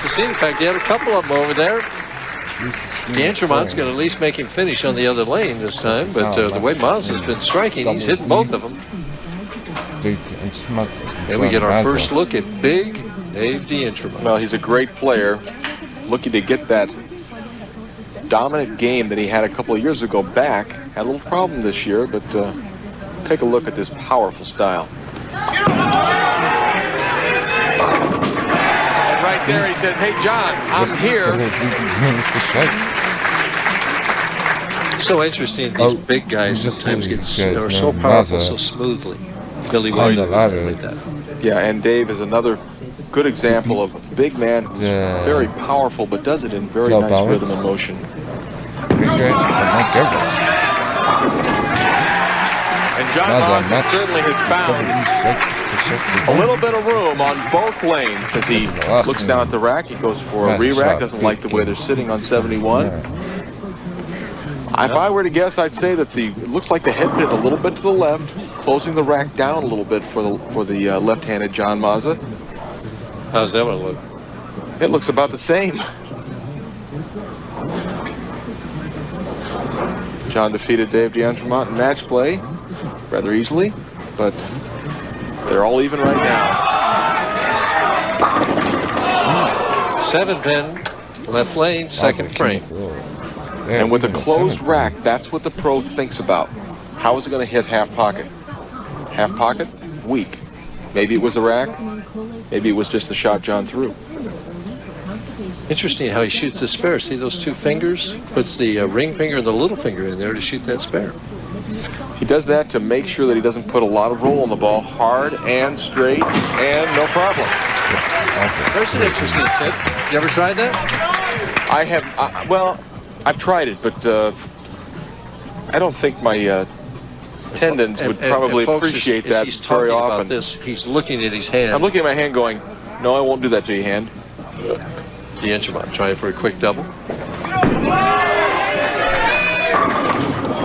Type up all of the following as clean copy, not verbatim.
the scene. In fact, he had a couple of them over there. D'Entremont's going to at least make him finish on the other lane this time, but the way Mazza's been striking, he's hitting both of them. And we get our first look at big Dave D'Entremont. Well, he's a great player, looking to get that dominant game that he had a couple of years ago back. Had a little problem this year, but take a look at this powerful style. And right there he says, hey John, I'm here. So interesting, these big guys sometimes get so powerful so smoothly. Billy Williams like that. Yeah, and Dave is another good example of a big man who's very powerful, but does it in very nice rhythm and motion. And John Mazza certainly has found a little bit of room on both lanes as he looks down at the rack. He goes for a re-rack, doesn't like the way they're sitting on 71. If I were to guess, I'd say that it looks like the head pin a little bit to the left, closing the rack down a little bit for the left-handed John Mazza. How's that one look? It looks about the same. John defeated Dave D'Entremont in match play rather easily, but they're all even right now. 7-pin, left lane, second frame. And with a closed rack, that's what the pro thinks about. How is it going to hit half pocket? Half pocket? Weak. Maybe it was the rack. Maybe it was just the shot John threw. Interesting how he shoots the spare. See those two fingers? Puts the ring finger and the little finger in there to shoot that spare. He does that to make sure that he doesn't put a lot of roll on the ball. Hard and straight and no problem. There's an interesting tip. You ever tried that? I have. Well, I've tried it, but I don't think my tendons would probably appreciate that very often. He's looking at his hand. I'm looking at my hand going, no, I won't do that to your hand. D'Entremont trying for a quick double.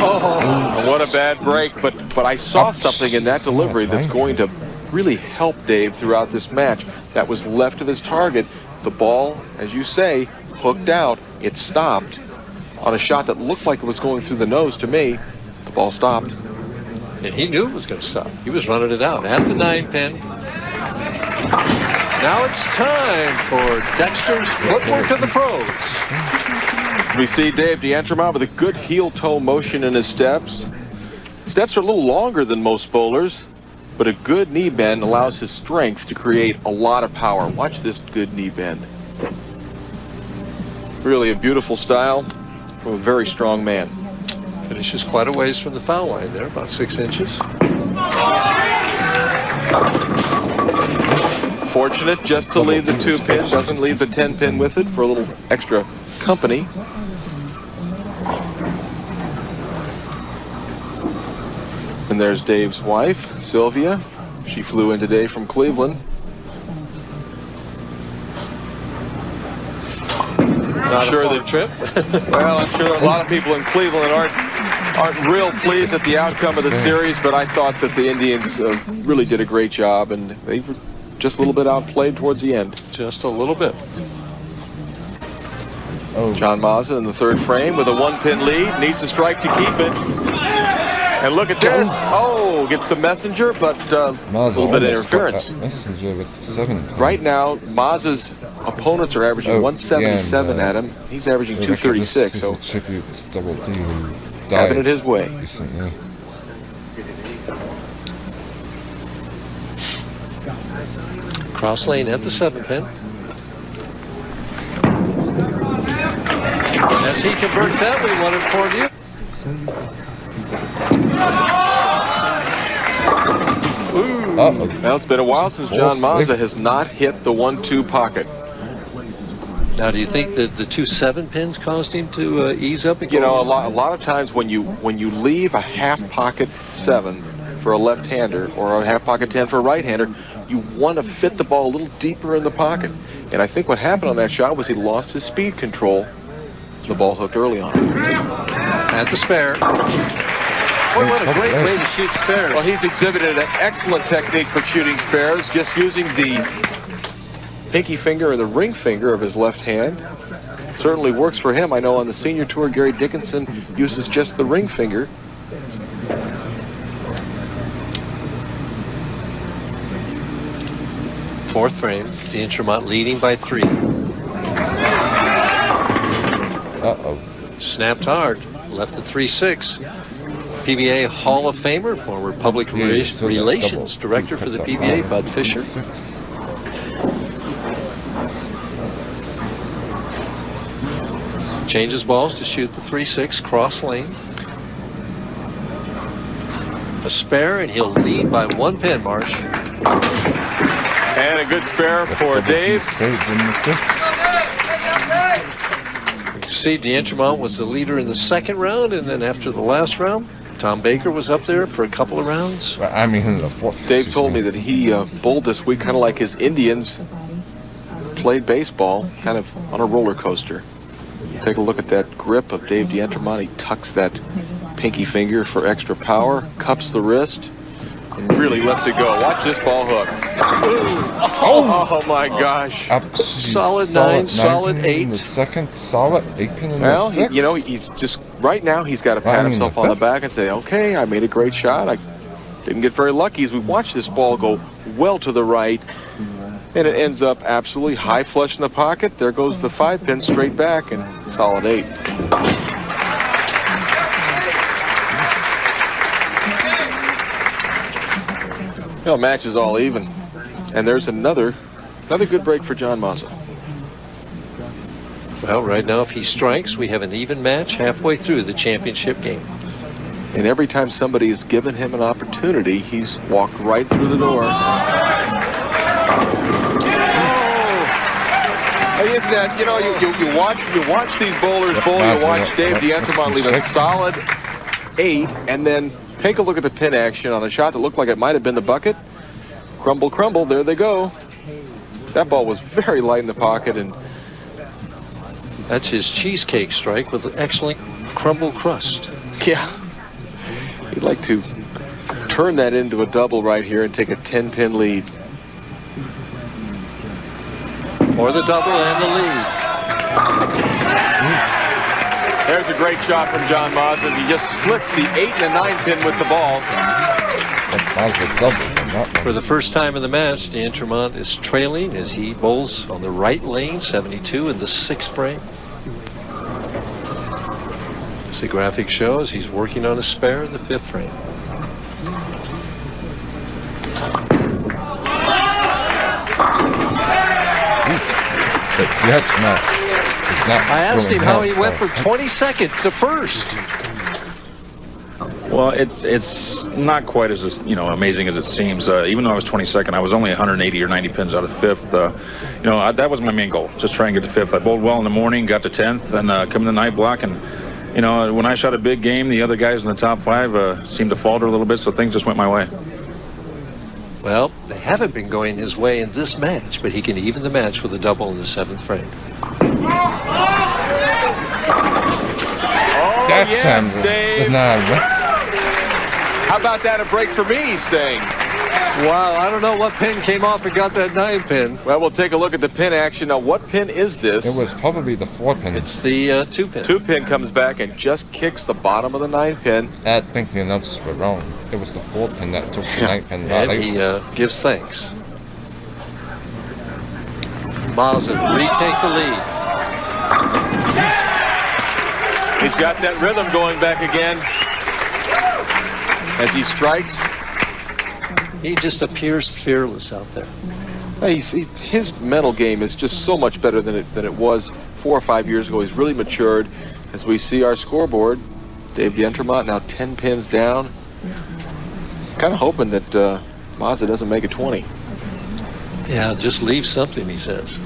Oh, what a bad break, but I saw something in that delivery that's going to really help Dave throughout this match. That was left of his target. The ball, as you say, hooked out. It stopped on a shot that looked like it was going through the nose to me. The ball stopped. And he knew it was going to stop. He was running it out at the 9-pin. Now it's time for Dexter's footwork of the pros. We see Dave D'Entremont with a good heel-toe motion in his steps. Steps are a little longer than most bowlers, but a good knee bend allows his strength to create a lot of power. Watch this good knee bend. Really a beautiful style from a very strong man. Finishes quite a ways from the foul line there, about 6 inches. Fortunate just to leave the 2-pin, doesn't leave the 10-pin with it for a little extra company. And there's Dave's wife, Sylvia. She flew in today from Cleveland. Not sure the trip. Well, I'm sure a lot of people in Cleveland aren't real pleased at the outcome of the series, but I thought that the Indians really did a great job, and they were just a little bit outplayed towards the end. Just a little bit. John Mazza in the 3rd frame with a 1-pin lead, needs to strike to keep it. And look at this. Oh, gets the messenger, but a little bit of interference. Messenger with the 7-pin. Right now, Mazza's opponents are averaging 177 at him. He's averaging 236. So having it his way. Recently. Cross lane at the 7-pin. As he converts that, we want it for you. Now it's been a while since John Mazza has not hit the 1-2 pocket. Now, do you think that the 2 7-pins caused him to ease up again? You know, a lot of times when you leave a half pocket 7 for a left-hander or a half pocket 10 for a right-hander, you want to fit the ball a little deeper in the pocket. And I think what happened on that shot was he lost his speed control. The ball hooked early on him. At the spare. Boy, what a great way to shoot spares. Well, he's exhibited an excellent technique for shooting spares, just using the pinky finger or the ring finger of his left hand. Certainly works for him. I know on the senior tour, Gary Dickinson uses just the ring finger. Fourth frame, D'Entremont leading by 3. Uh-oh. Snapped hard, left at 3-6. PBA Hall of Famer, former Public Relations Director for the PBA, Bud Fisher. Changes balls to shoot the 3-6 cross lane. A spare, and he'll lead by 1 pin, Marsh. And a good spare for Dave. You see, D'Entremont was the leader in the second round, and then after the last round, Tom Baker was up there for a couple of rounds. I mean, in the fourth. Dave told me that he bowled this week kind of like his Indians played baseball, kind of on a roller coaster. Take a look at that grip of Dave D'Entremont. He tucks that pinky finger for extra power, cups the wrist, and really lets it go. Watch this ball hook. Oh my gosh. Solid 9, solid 8. In the second, solid 8 pin in the sixth. Well, you know, he's just, right now, he's got to pat himself on the back and say, okay, I made a great shot. I didn't get very lucky as we watch this ball go well to the right. And it ends up absolutely high flush in the pocket. There goes the 5 pin straight back and solid 8. Well, match is all even. And there's another good break for John Mazza. Well, right now, if he strikes, we have an even match halfway through the championship game. And every time somebody has given him an opportunity, he's walked right through the door. Isn't that, you know, you watch these bowlers bowl. You watch Dave D'Entremont leave a solid 8, and then take a look at the pin action on a shot that looked like it might have been the bucket. Crumble, crumble, there they go. That ball was very light in the pocket, and that's his cheesecake strike with excellent crumble crust. Yeah, he'd like to turn that into a double right here and take a 10-pin lead. Or the double and the lead. There's a great shot from John Mazza. He just splits the 8 and the 9 pin with the ball. That was a double. For the first time in the match, D'Entremont is trailing as he bowls on the right lane, 72 in the 6th frame. As the graphic shows, he's working on a spare in the 5th frame. The Jets match is not. I asked him how he went from 22nd to 1st. Well, it's not quite as amazing as it seems. Even though I was 22nd, I was only 180 or 90 pins out of 5th. That was my main goal, just try and get to 5th. I bowled well in the morning, got to 10th, and come in the night block. And when I shot a big game, the other guys in the top 5 seemed to falter a little bit, so things just went my way. Well, they haven't been going his way in this match, but he can even the match with a double in the 7th frame. That's Dave. How about that, a break for me, he's saying. Wow, I don't know what pin came off and got that 9 pin. Well, we'll take a look at the pin action. Now, what pin is this? It was probably the 4 pin. It's the 2 pin. 2 pin comes back and just kicks the bottom of the 9 pin. I think the announcers were wrong. It was the 4 pin that took the 9 pin right out. And he gives thanks. Mazza retake the lead. He's got that rhythm going back again as he strikes. He just appears fearless out there. His mental game is just so much better than it was 4 or 5 years ago. He's really matured. As we see our scoreboard, Dave D'Entremont now 10 pins down. Kind of hoping that Mazza doesn't make a 20. Yeah, just leave something, he says.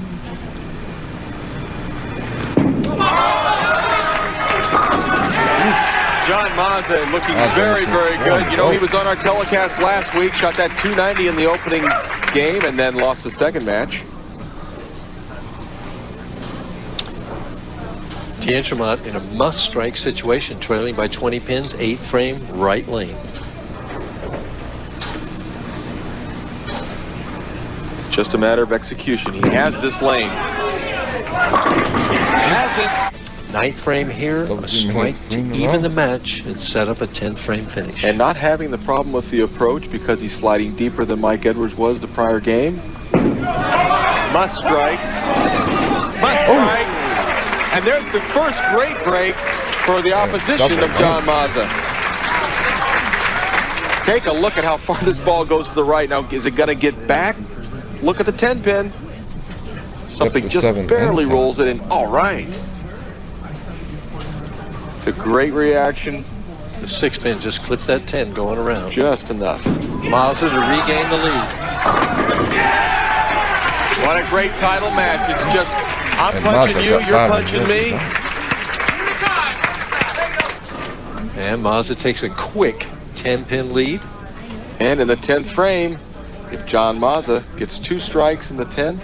John Mazza looking very, very good. You know, he was on our telecast last week, shot that 290 in the opening game, and then lost the second match. D'Entremont in a must-strike situation, trailing by 20 pins, 8 frame, right lane. just a matter of execution. He has this lane. Has it. 9th frame here, a strike to even the match and set up a 10th frame finish. And not having the problem with the approach because he's sliding deeper than Mike Edwards was the prior game. Must strike. Must strike. And there's the first great break for the opposition of John Mazza. Take a look at how far this ball goes to the right. Now, is it going to get back? Look at the 10 pin. Something just barely rolls it in. All right. It's a great reaction. The 6 pin just clipped that 10 going around. Just enough. Mazza to regain the lead. What a great title match. It's just, I'm punching you, you're punching me. And Mazza takes a quick 10-pin lead. And in the 10th frame, if John Mazza gets 2 strikes in the 10th,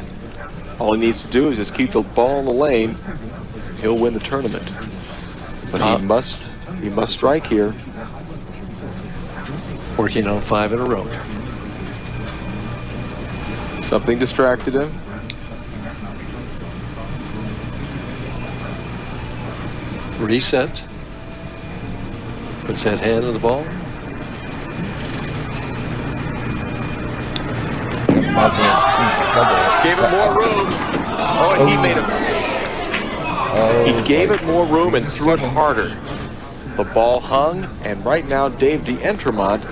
all he needs to do is just keep the ball in the lane. He'll win the tournament. But he must strike here. Working on 5 in a row. Something distracted him. Reset. Puts that hand on the ball. Gave it more room. Oh, he made it. He gave it more room and threw it harder. The ball hung, and right now Dave D'Entremont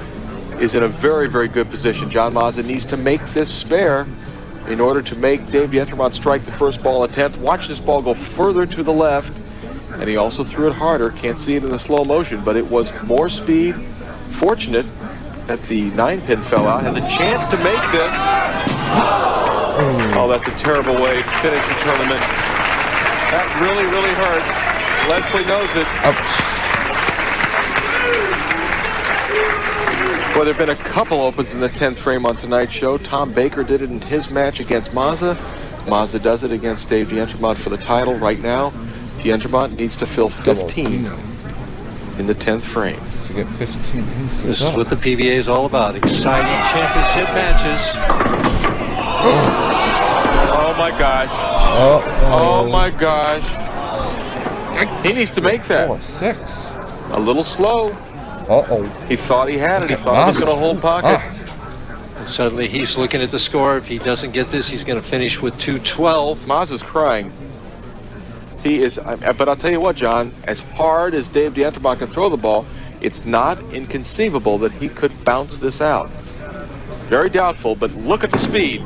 is in a very, very good position. John Mazza needs to make this spare in order to make Dave D'Entremont strike the first ball at 10th. Watch this ball go further to the left, and he also threw it harder. Can't see it in the slow motion, but it was more speed. Fortunate that the 9-pin fell out. Has a chance to make this. Oh, that's a terrible way to finish the tournament. That really, really hurts. Leslie knows it. Well, there have been a couple opens in the 10th frame on tonight's show. Tom Baker did it in his match against Mazza. Mazza does it against Dave D'Entremont for the title right now. D'Entremont needs to fill 15 in the 10th frame. To get 15 pins. This is what the PBA is all about. Exciting championship matches. Oh my gosh. Oh my gosh. He needs to make that. 6. A little slow. He thought he had it. He thought he was going to hold pocket. And suddenly he's looking at the score. If he doesn't get this, he's going to finish with 212. Mazza's crying. He is, but I'll tell you what, John, as hard as Dave D'Entremont can throw the ball, it's not inconceivable that he could bounce this out. Very doubtful, but look at the speed.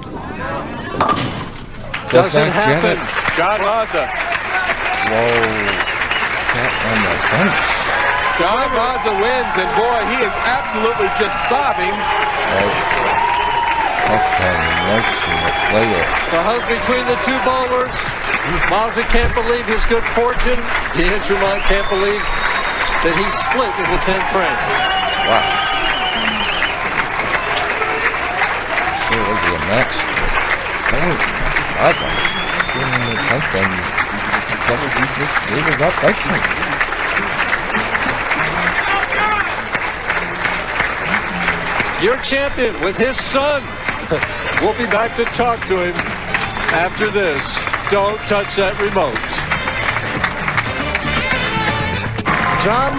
Doesn't happen. John Mazza. Whoa. Sat on the bench. John Mazza wins, and boy, he is absolutely just sobbing. Tough emotion to play it. The hug between the two bowlers. Mazza can't believe his good fortune. D'Entremont can't believe that he split in the 10th frame. Wow. Sure was a match, but dang, Mazza getting in the 10th frame. Double D just gave it up right to him. Your champion with his son. We'll be back to talk to him after this. Don't touch that remote. John